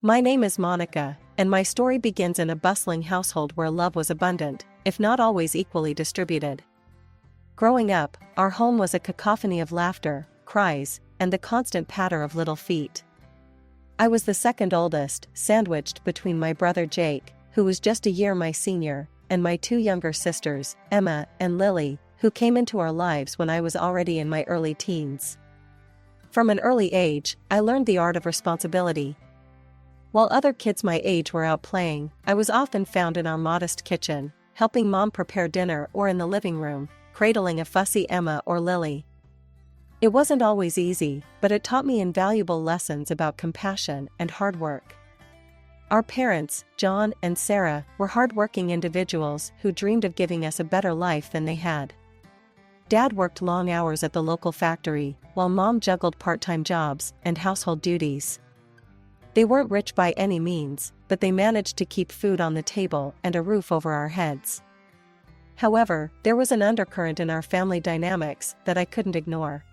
My name is Monica, and my story begins in a bustling household where love was abundant, if not always equally distributed. Growing up, our home was a cacophony of laughter, cries, and the constant patter of little feet. I was the second oldest, sandwiched between my brother Jake, who was just a year my senior, and my two younger sisters, Emma and Lily, who came into our lives when I was already in my early teens. From an early age, I learned the art of responsibility. While other kids my age were out playing, I was often found in our modest kitchen, helping Mom prepare dinner, or in the living room, cradling a fussy Emma or Lily. It wasn't always easy, but it taught me invaluable lessons about compassion and hard work. Our parents, John and Sarah, were hardworking individuals who dreamed of giving us a better life than they had. Dad worked long hours at the local factory, while Mom juggled part-time jobs and household duties. They weren't rich by any means, but they managed to keep food on the table and a roof over our heads. However, there was an undercurrent in our family dynamics that I couldn't ignore.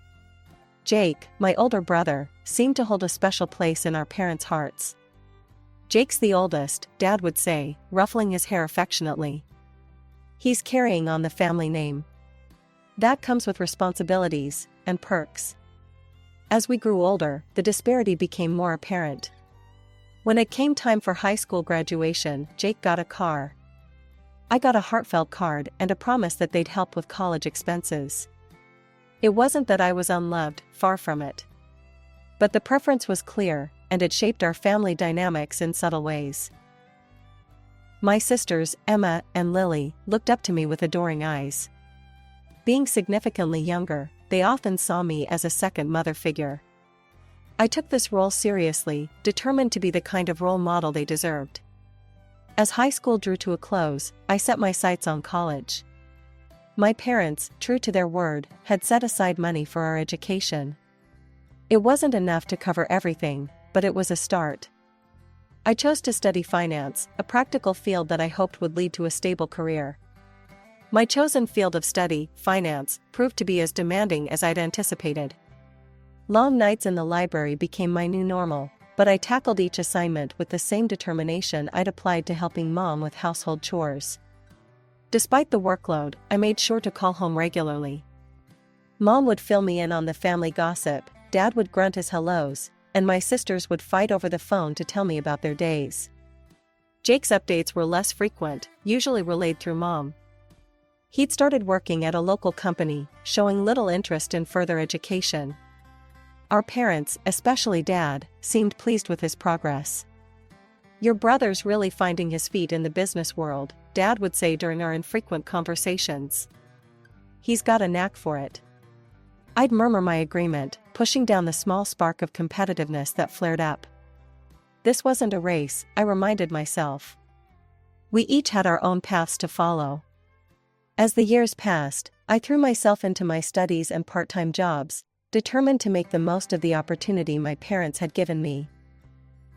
Jake, my older brother, seemed to hold a special place in our parents' hearts. "Jake's the oldest," Dad would say, ruffling his hair affectionately. "He's carrying on the family name. That comes with responsibilities and perks." As we grew older, the disparity became more apparent. When it came time for high school graduation, Jake got a car. I got a heartfelt card and a promise that they'd help with college expenses. It wasn't that I was unloved, far from it. But the preference was clear, and it shaped our family dynamics in subtle ways. My sisters, Emma and Lily, looked up to me with adoring eyes. Being significantly younger, they often saw me as a second mother figure. I took this role seriously, determined to be the kind of role model they deserved. As high school drew to a close, I set my sights on college. My parents, true to their word, had set aside money for our education. It wasn't enough to cover everything, but it was a start. I chose to study finance, a practical field that I hoped would lead to a stable career. My chosen field of study, finance, proved to be as demanding as I'd anticipated. Long nights in the library became my new normal, but I tackled each assignment with the same determination I'd applied to helping Mom with household chores. Despite the workload, I made sure to call home regularly. Mom would fill me in on the family gossip, Dad would grunt his hellos, and my sisters would fight over the phone to tell me about their days. Jake's updates were less frequent, usually relayed through Mom. He'd started working at a local company, showing little interest in further education. Our parents, especially Dad, seemed pleased with his progress. "Your brother's really finding his feet in the business world," Dad would say during our infrequent conversations. "He's got a knack for it." I'd murmur my agreement, pushing down the small spark of competitiveness that flared up. This wasn't a race, I reminded myself. We each had our own paths to follow. As the years passed, I threw myself into my studies and part-time jobs, determined to make the most of the opportunity my parents had given me.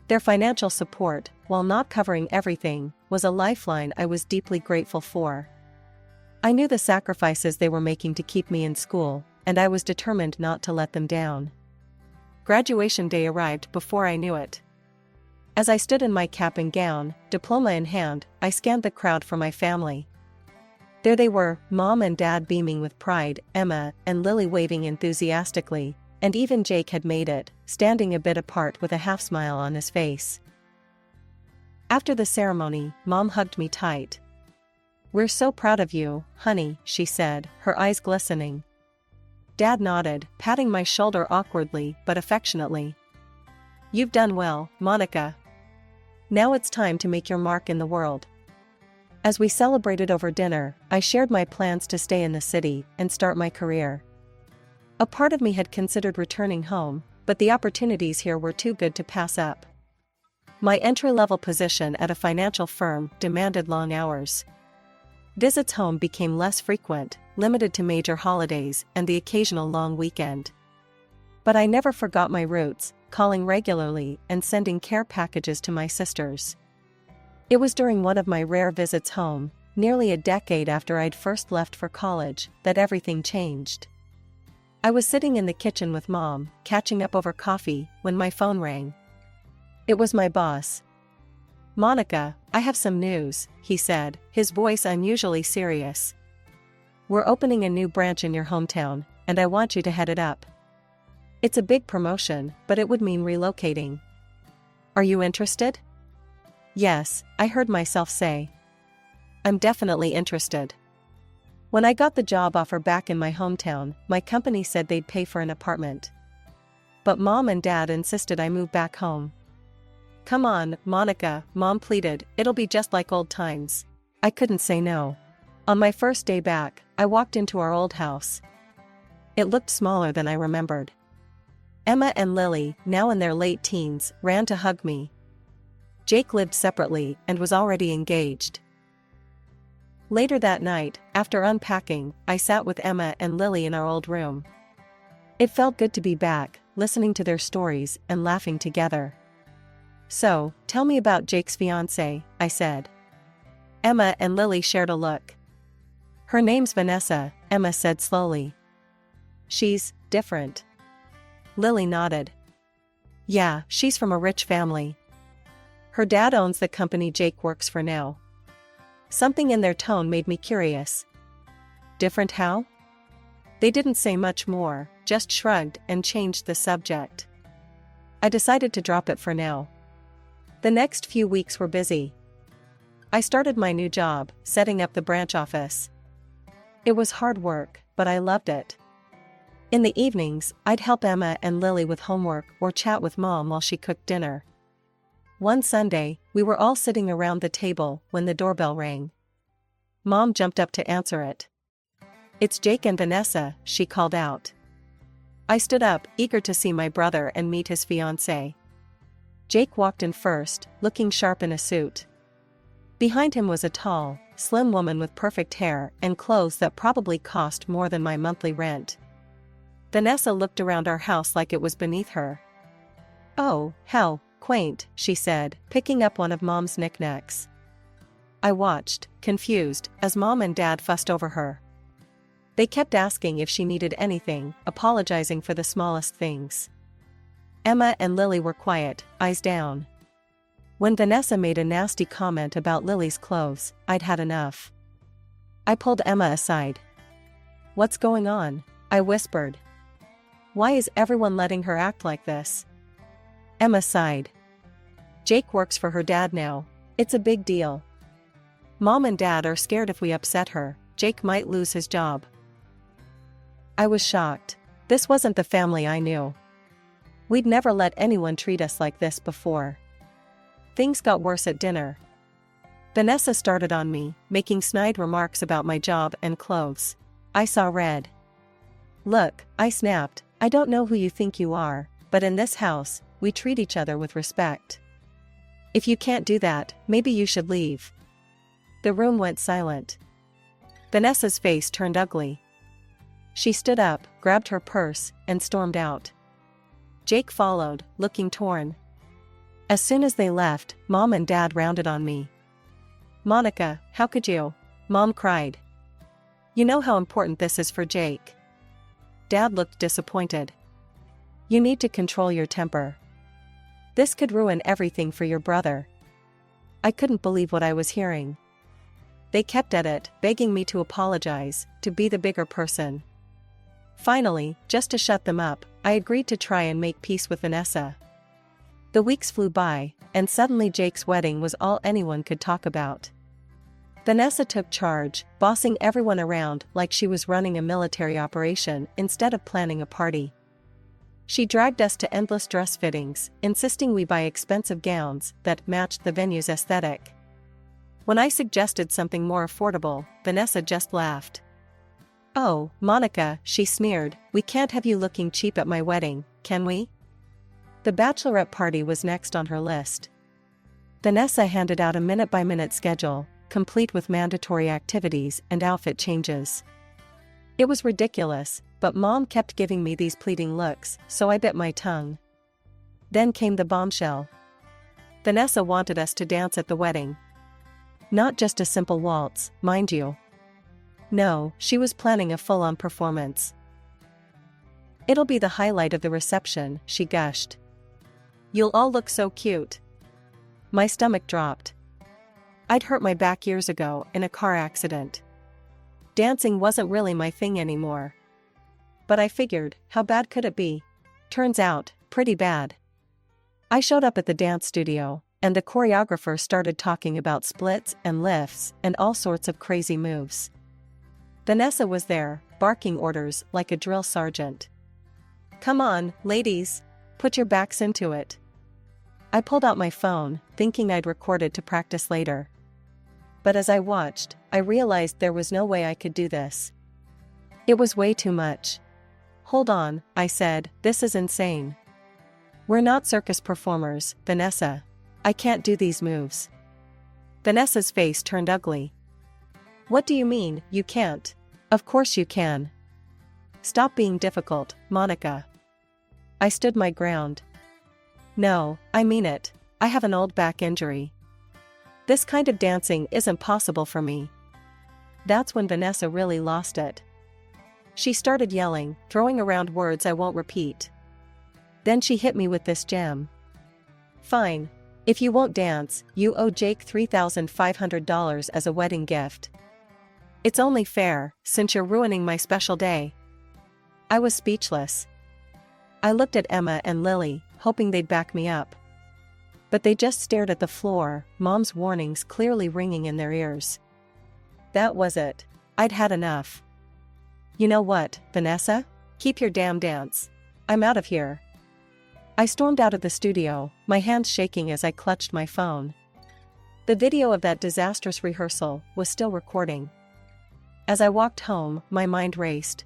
Their financial support, while not covering everything, was a lifeline I was deeply grateful for. I knew the sacrifices they were making to keep me in school, and I was determined not to let them down. Graduation day arrived before I knew it. As I stood in my cap and gown, diploma in hand, I scanned the crowd for my family. There they were, Mom and Dad beaming with pride, Emma and Lily waving enthusiastically, and even Jake had made it, standing a bit apart with a half-smile on his face. After the ceremony, Mom hugged me tight. "We're so proud of you, honey," she said, her eyes glistening. Dad nodded, patting my shoulder awkwardly but affectionately. "You've done well, Monica. Now it's time to make your mark in the world." As we celebrated over dinner, I shared my plans to stay in the city and start my career. A part of me had considered returning home, but the opportunities here were too good to pass up. My entry-level position at a financial firm demanded long hours. Visits home became less frequent, limited to major holidays and the occasional long weekend. But I never forgot my roots, calling regularly and sending care packages to my sisters. It was during one of my rare visits home, nearly a decade after I'd first left for college, that everything changed. I was sitting in the kitchen with Mom, catching up over coffee, when my phone rang. It was my boss. "Monica, I have some news," he said, his voice unusually serious. "We're opening a new branch in your hometown, and I want you to head it up. It's a big promotion, but it would mean relocating. Are you interested?" "Yes," I heard myself say. "I'm definitely interested." When I got the job offer back in my hometown, my company said they'd pay for an apartment. But Mom and Dad insisted I move back home. "Come on, Monica," Mom pleaded, "it'll be just like old times." I couldn't say no. On my first day back, I walked into our old house. It looked smaller than I remembered. Emma and Lily, now in their late teens, ran to hug me. Jake lived separately and was already engaged. Later that night, after unpacking, I sat with Emma and Lily in our old room. It felt good to be back, listening to their stories and laughing together. "So, tell me about Jake's fiancée," I said. Emma and Lily shared a look. "Her name's Vanessa," Emma said slowly. "She's different." Lily nodded. "Yeah, she's from a rich family. Her dad owns the company Jake works for now." Something in their tone made me curious. "Different how?" They didn't say much more, just shrugged and changed the subject. I decided to drop it for now. The next few weeks were busy. I started my new job, setting up the branch office. It was hard work, but I loved it. In the evenings, I'd help Emma and Lily with homework or chat with Mom while she cooked dinner. One Sunday, we were all sitting around the table when the doorbell rang. Mom jumped up to answer it. "It's Jake and Vanessa," she called out. I stood up, eager to see my brother and meet his fiancée. Jake walked in first, looking sharp in a suit. Behind him was a tall, slim woman with perfect hair and clothes that probably cost more than my monthly rent. Vanessa looked around our house like it was beneath her. "Oh, how quaint," she said, picking up one of Mom's knickknacks. I watched, confused, as Mom and Dad fussed over her. They kept asking if she needed anything, apologizing for the smallest things. Emma and Lily were quiet, eyes down. When Vanessa made a nasty comment about Lily's clothes, I'd had enough. I pulled Emma aside. "What's going on?" I whispered. "Why is everyone letting her act like this?" Emma sighed. "Jake works for her dad now. It's a big deal. Mom and Dad are scared if we upset her, Jake might lose his job." I was shocked. This wasn't the family I knew. We'd never let anyone treat us like this before. Things got worse at dinner. Vanessa started on me, making snide remarks about my job and clothes. I saw red. "Look," I snapped, "I don't know who you think you are, but in this house, we treat each other with respect. If you can't do that, maybe you should leave." The room went silent. Vanessa's face turned ugly. She stood up, grabbed her purse, and stormed out. Jake followed, looking torn. As soon as they left, Mom and Dad rounded on me. "Monica, how could you?" Mom cried. "You know how important this is for Jake." Dad looked disappointed. "You need to control your temper. This could ruin everything for your brother." I couldn't believe what I was hearing. They kept at it, begging me to apologize, to be the bigger person. Finally, just to shut them up, I agreed to try and make peace with Vanessa. The weeks flew by, and suddenly Jake's wedding was all anyone could talk about. Vanessa took charge, bossing everyone around like she was running a military operation instead of planning a party. She dragged us to endless dress fittings, insisting we buy expensive gowns that matched the venue's aesthetic. When I suggested something more affordable, Vanessa just laughed. "Oh, Monica," she sneered, "we can't have you looking cheap at my wedding, can we?" The bachelorette party was next on her list. Vanessa handed out a minute-by-minute schedule, complete with mandatory activities and outfit changes. It was ridiculous, but Mom kept giving me these pleading looks, so I bit my tongue. Then came the bombshell. Vanessa wanted us to dance at the wedding. Not just a simple waltz, mind you. No, she was planning a full-on performance. "It'll be the highlight of the reception," she gushed. You'll all look so cute. My stomach dropped. I'd hurt my back years ago in a car accident. Dancing wasn't really my thing anymore. But I figured, how bad could it be? Turns out, pretty bad. I showed up at the dance studio, and the choreographer started talking about splits and lifts and all sorts of crazy moves. Vanessa was there, barking orders like a drill sergeant. Come on, ladies, put your backs into it. I pulled out my phone, thinking I'd record it to practice later. But as I watched, I realized there was no way I could do this. It was way too much. Hold on, I said, this is insane. We're not circus performers, Vanessa. I can't do these moves. Vanessa's face turned ugly. What do you mean, you can't? Of course you can. Stop being difficult, Monica. I stood my ground. No, I mean it. I have an old back injury. This kind of dancing isn't possible for me. That's when Vanessa really lost it. She started yelling, throwing around words I won't repeat. Then she hit me with this gem. Fine. If you won't dance, you owe Jake $3,500 as a wedding gift. It's only fair, since you're ruining my special day. I was speechless. I looked at Emma and Lily, hoping they'd back me up. But they just stared at the floor, Mom's warnings clearly ringing in their ears. That was it. I'd had enough. You know what, Vanessa? Keep your damn dance. I'm out of here. I stormed out of the studio, my hands shaking as I clutched my phone. The video of that disastrous rehearsal was still recording. As I walked home, my mind raced.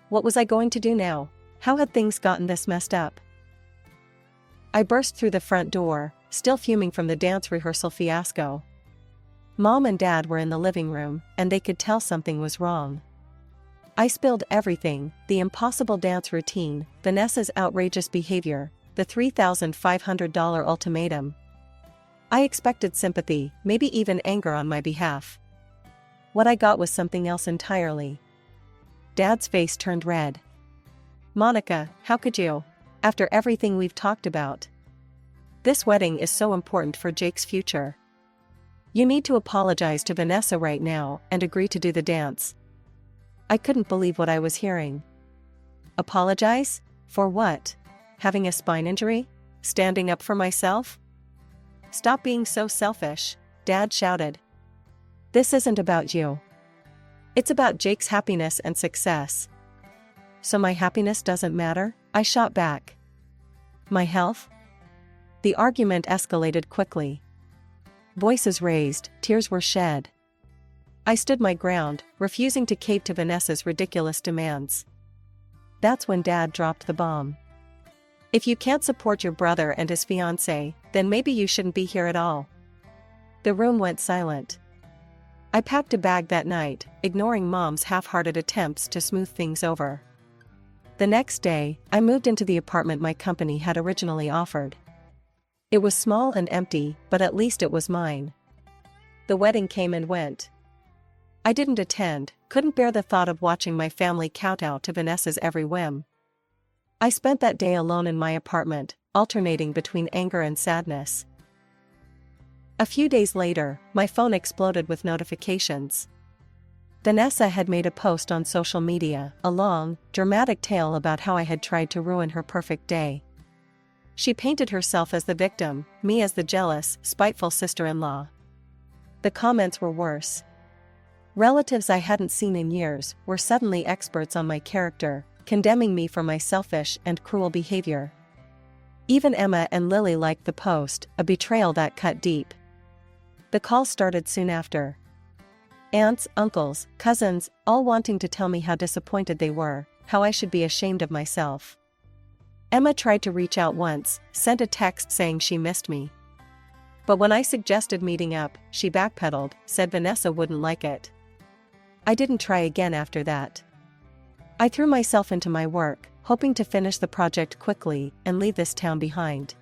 What was I going to do now? How had things gotten this messed up? I burst through the front door, still fuming from the dance rehearsal fiasco. Mom and Dad were in the living room, and they could tell something was wrong. I spilled everything, the impossible dance routine, Vanessa's outrageous behavior, the $3,500 ultimatum. I expected sympathy, maybe even anger on my behalf. What I got was something else entirely. Dad's face turned red. Monica, how could you? After everything we've talked about. This wedding is so important for Jake's future. You need to apologize to Vanessa right now and agree to do the dance. I couldn't believe what I was hearing. Apologize? For what? Having a spine injury? Standing up for myself? Stop being so selfish, Dad shouted. This isn't about you. It's about Jake's happiness and success. So my happiness doesn't matter? I shot back. My health? The argument escalated quickly. Voices raised, tears were shed. I stood my ground, refusing to cave to Vanessa's ridiculous demands. That's when Dad dropped the bomb. If you can't support your brother and his fiancée, then maybe you shouldn't be here at all. The room went silent. I packed a bag that night, ignoring Mom's half-hearted attempts to smooth things over. The next day, I moved into the apartment my company had originally offered. It was small and empty, but at least it was mine. The wedding came and went. I didn't attend, couldn't bear the thought of watching my family kowtow to Vanessa's every whim. I spent that day alone in my apartment, alternating between anger and sadness. A few days later, my phone exploded with notifications. Vanessa had made a post on social media, a long, dramatic tale about how I had tried to ruin her perfect day. She painted herself as the victim, me as the jealous, spiteful sister-in-law. The comments were worse. Relatives I hadn't seen in years were suddenly experts on my character, condemning me for my selfish and cruel behavior. Even Emma and Lily liked the post, a betrayal that cut deep. The calls started soon after. Aunts, uncles, cousins, all wanting to tell me how disappointed they were, how I should be ashamed of myself. Emma tried to reach out once, sent a text saying she missed me. But when I suggested meeting up, she backpedaled, said Vanessa wouldn't like it. I didn't try again after that. I threw myself into my work, hoping to finish the project quickly and leave this town behind.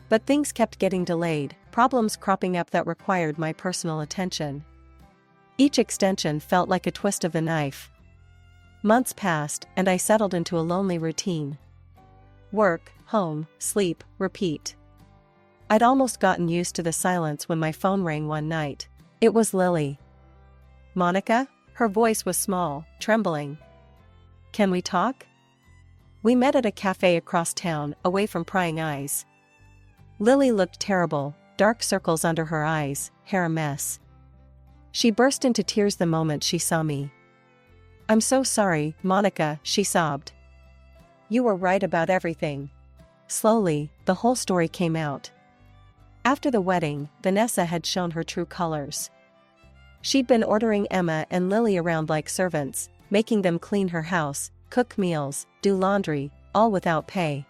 But things kept getting delayed, problems cropping up that required my personal attention. Each extension felt like a twist of the knife. Months passed, and I settled into a lonely routine. Work, home, sleep, repeat. I'd almost gotten used to the silence when my phone rang one night. It was Lily. Monica? Her voice was small, trembling. Can we talk? We met at a cafe across town, away from prying eyes. Lily looked terrible, dark circles under her eyes, hair a mess. She burst into tears the moment she saw me. I'm so sorry, Monica, she sobbed. You were right about everything. Slowly, the whole story came out. After the wedding, Vanessa had shown her true colors. She'd been ordering Emma and Lily around like servants, making them clean her house, cook meals, do laundry, all without pay.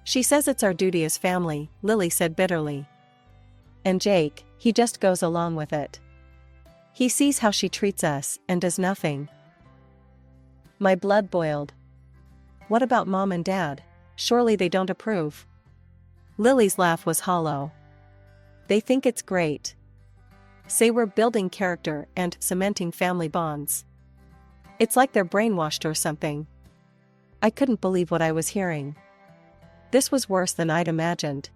She says it's our duty as family, Lily said bitterly. And Jake, he just goes along with it. He sees how she treats us and does nothing. My blood boiled. What about Mom and Dad? Surely they don't approve. Lily's laugh was hollow. They think it's great. Say we're building character and cementing family bonds. It's like they're brainwashed or something. I couldn't believe what I was hearing. This was worse than I'd imagined.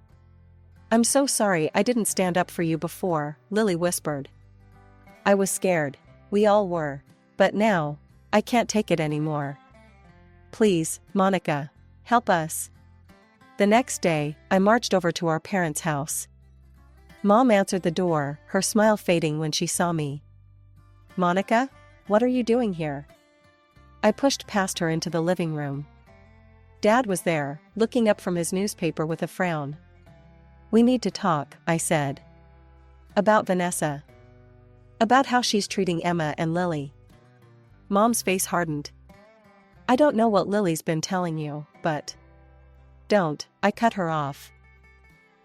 I'm so sorry I didn't stand up for you before, Lily whispered. I was scared. We all were. But now, I can't take it anymore. Please, Monica, help us. The next day, I marched over to our parents' house. Mom answered the door, her smile fading when she saw me. Monica, what are you doing here? I pushed past her into the living room. Dad was there, looking up from his newspaper with a frown. We need to talk, I said. About Vanessa. About how she's treating Emma and Lily. Mom's face hardened. I don't know what Lily's been telling you, but... Don't, I cut her off.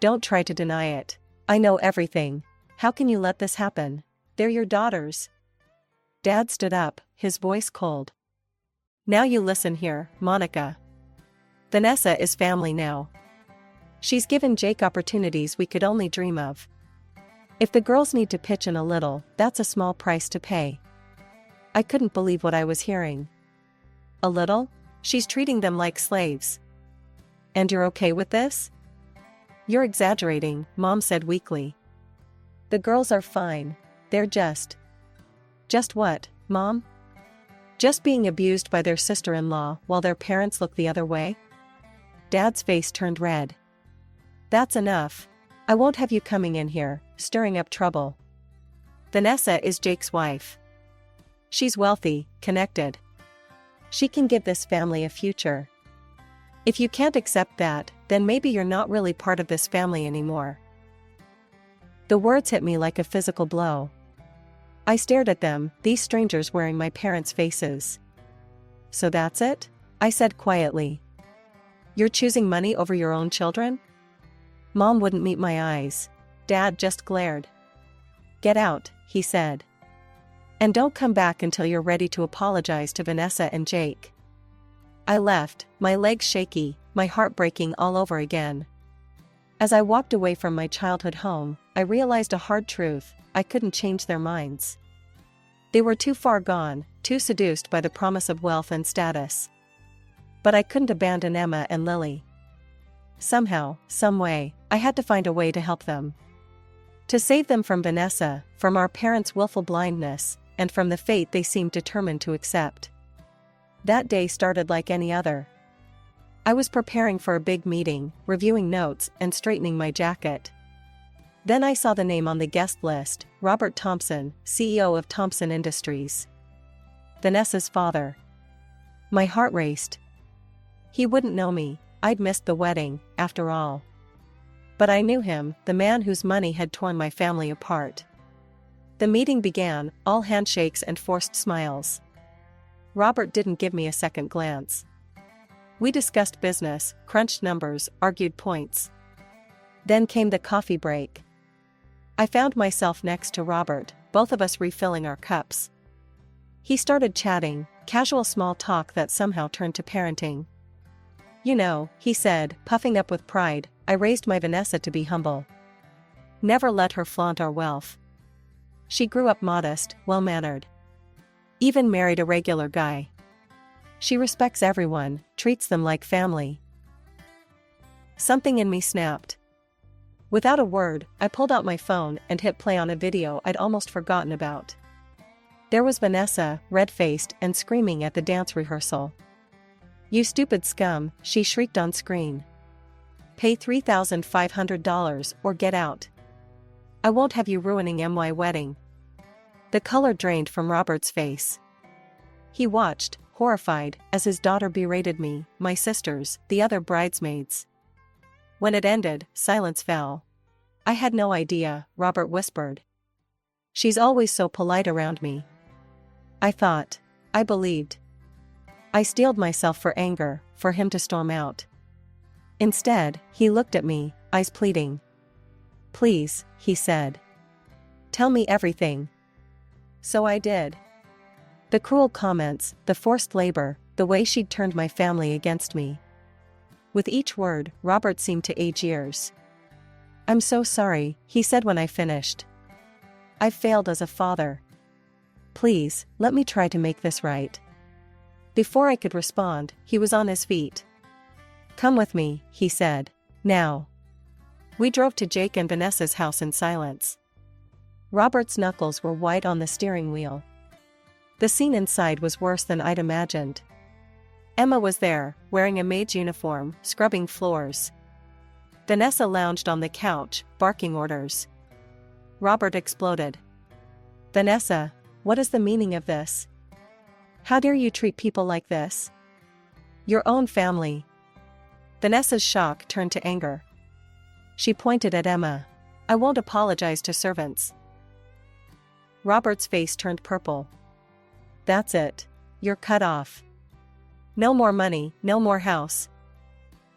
Don't try to deny it. I know everything. How can you let this happen? They're your daughters. Dad stood up, his voice cold. Now you listen here, Monica. Vanessa is family now. She's given Jake opportunities we could only dream of. If the girls need to pitch in a little, that's a small price to pay. I couldn't believe what I was hearing. A little? She's treating them like slaves. And you're okay with this? You're exaggerating, Mom said weakly. The girls are fine. They're just... Just what, Mom? Just being abused by their sister-in-law while their parents look the other way? Dad's face turned red. That's enough. I won't have you coming in here, stirring up trouble. Vanessa is Jake's wife. She's wealthy, connected. She can give this family a future. If you can't accept that, then maybe you're not really part of this family anymore. The words hit me like a physical blow. I stared at them, these strangers wearing my parents' faces. So that's it? I said quietly. You're choosing money over your own children? Mom wouldn't meet my eyes. Dad just glared. Get out, he said. And don't come back until you're ready to apologize to Vanessa and Jake. I left, my legs shaky, my heart breaking all over again. As I walked away from my childhood home, I realized a hard truth: I couldn't change their minds. They were too far gone, too seduced by the promise of wealth and status. But I couldn't abandon Emma and Lily. Somehow, some way, I had to find a way to help them. To save them from Vanessa, from our parents' willful blindness, and from the fate they seemed determined to accept. That day started like any other. I was preparing for a big meeting, reviewing notes, and straightening my jacket. Then I saw the name on the guest list: Robert Thompson, CEO of Thompson Industries. Vanessa's father. My heart raced. He wouldn't know me, I'd missed the wedding, after all. But I knew him, the man whose money had torn my family apart. The meeting began, all handshakes and forced smiles. Robert didn't give me a second glance. We discussed business, crunched numbers, argued points. Then came the coffee break. I found myself next to Robert, both of us refilling our cups. He started chatting, casual small talk that somehow turned to parenting. You know, he said, puffing up with pride, I raised my Vanessa to be humble. Never let her flaunt our wealth. She grew up modest, well-mannered. Even married a regular guy. She respects everyone, treats them like family. Something in me snapped. Without a word, I pulled out my phone and hit play on a video I'd almost forgotten about. There was Vanessa, red-faced and screaming at the dance rehearsal. "You stupid scum," she shrieked on screen. "Pay $3,500 or get out. I won't have you ruining my wedding." The color drained from Robert's face. He watched, horrified, as his daughter berated me, my sisters, the other bridesmaids. When it ended, silence fell. "I had no idea," Robert whispered. "She's always so polite around me." I thought. I believed. I steeled myself for anger, for him to storm out. Instead, he looked at me, eyes pleading. "Please," he said. "Tell me everything." So I did. The cruel comments, the forced labor, the way she'd turned my family against me. With each word, Robert seemed to age years. "I'm so sorry," he said when I finished. "I've failed as a father. Please, let me try to make this right." Before I could respond, he was on his feet. "Come with me," he said. "Now." We drove to Jake and Vanessa's house in silence. Robert's knuckles were white on the steering wheel. The scene inside was worse than I'd imagined. Emma was there, wearing a maid's uniform, scrubbing floors. Vanessa lounged on the couch, barking orders. Robert exploded. "Vanessa, what is the meaning of this? How dare you treat people like this? Your own family." Vanessa's shock turned to anger. She pointed at Emma. "I won't apologize to servants." Robert's face turned purple. "That's it. You're cut off. No more money, no more house.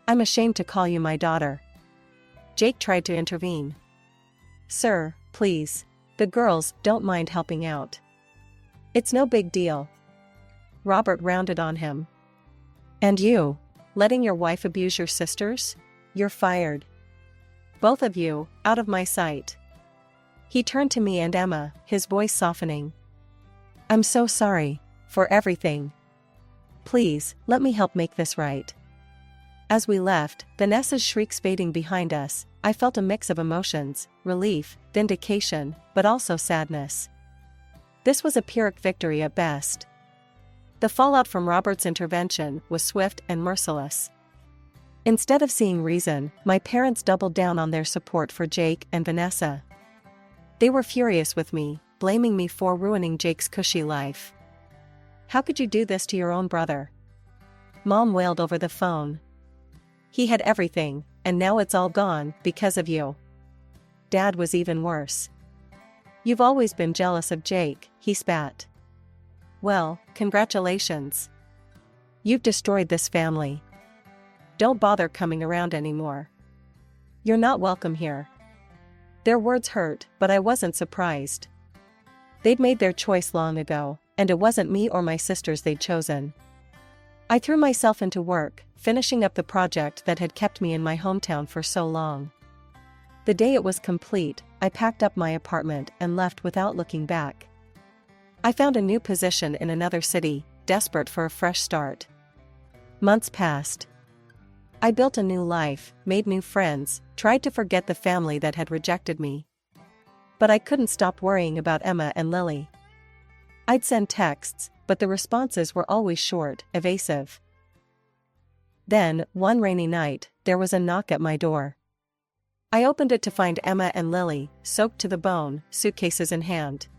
I'm ashamed to call you my daughter." Jake tried to intervene. "Sir, please. The girls don't mind helping out. It's no big deal." Robert rounded on him. "And you? Letting your wife abuse your sisters? You're fired. Both of you, out of my sight." He turned to me and Emma, his voice softening. "I'm so sorry. For everything. Please, let me help make this right." As we left, Vanessa's shrieks fading behind us, I felt a mix of emotions, relief, vindication, but also sadness. This was a Pyrrhic victory at best. The fallout from Robert's intervention was swift and merciless. Instead of seeing reason, my parents doubled down on their support for Jake and Vanessa. They were furious with me, blaming me for ruining Jake's cushy life. "How could you do this to your own brother?" Mom wailed over the phone. "He had everything, and now it's all gone because of you." Dad was even worse. "You've always been jealous of Jake," he spat. "Well, congratulations. You've destroyed this family. Don't bother coming around anymore. You're not welcome here." Their words hurt, but I wasn't surprised. They'd made their choice long ago, and it wasn't me or my sisters they'd chosen. I threw myself into work, finishing up the project that had kept me in my hometown for so long. The day it was complete, I packed up my apartment and left without looking back. I found a new position in another city, desperate for a fresh start. Months passed. I built a new life, made new friends, tried to forget the family that had rejected me. But I couldn't stop worrying about Emma and Lily. I'd send texts, but the responses were always short, evasive. Then, one rainy night, there was a knock at my door. I opened it to find Emma and Lily, soaked to the bone, suitcases in hand.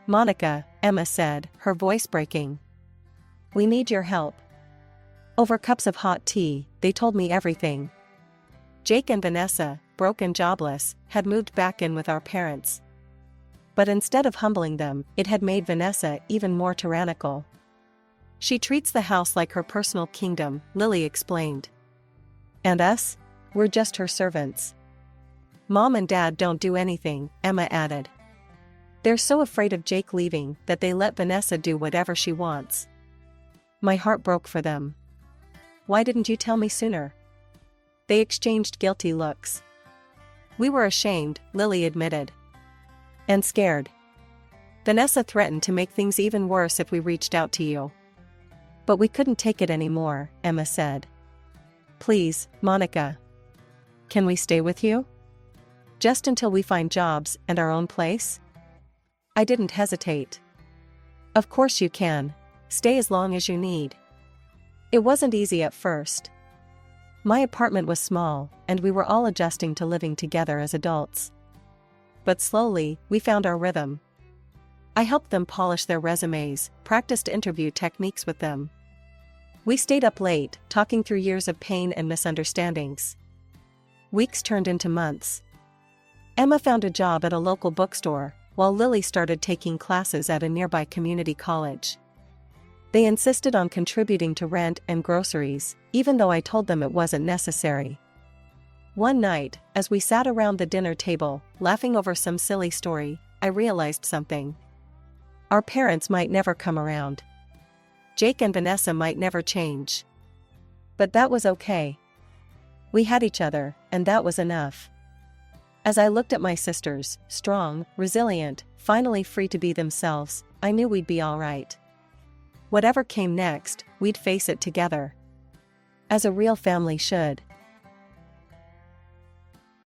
"Monica," Emma said, her voice breaking. "We need your help." Over cups of hot tea, they told me everything. Jake and Vanessa, broke and jobless, had moved back in with our parents. But instead of humbling them, it had made Vanessa even more tyrannical. "She treats the house like her personal kingdom," Lily explained. "And us? We're just her servants." "Mom and Dad don't do anything," Emma added. "They're so afraid of Jake leaving that they let Vanessa do whatever she wants." My heart broke for them. "Why didn't you tell me sooner?" They exchanged guilty looks. "We were ashamed," Lily admitted. "And scared. Vanessa threatened to make things even worse if we reached out to you." "But we couldn't take it anymore," Emma said. "Please, Monica. Can we stay with you? Just until we find jobs and our own place? I didn't hesitate. Of course you can. Stay as long as you need. It wasn't easy at first. My apartment was small, and we were all adjusting to living together as adults. But slowly, we found our rhythm. I helped them polish their resumes, practiced interview techniques with them. We stayed up late, talking through years of pain and misunderstandings. Weeks turned into months. Emma found a job at a local bookstore, while Lily started taking classes at a nearby community college. They insisted on contributing to rent and groceries, even though I told them it wasn't necessary. One night, as we sat around the dinner table, laughing over some silly story, I realized something. Our parents might never come around. Jake and Vanessa might never change. But that was okay. We had each other, and that was enough. As I looked at my sisters, strong, resilient, finally free to be themselves, I knew we'd be all right. Whatever came next, we'd face it together. As a real family should.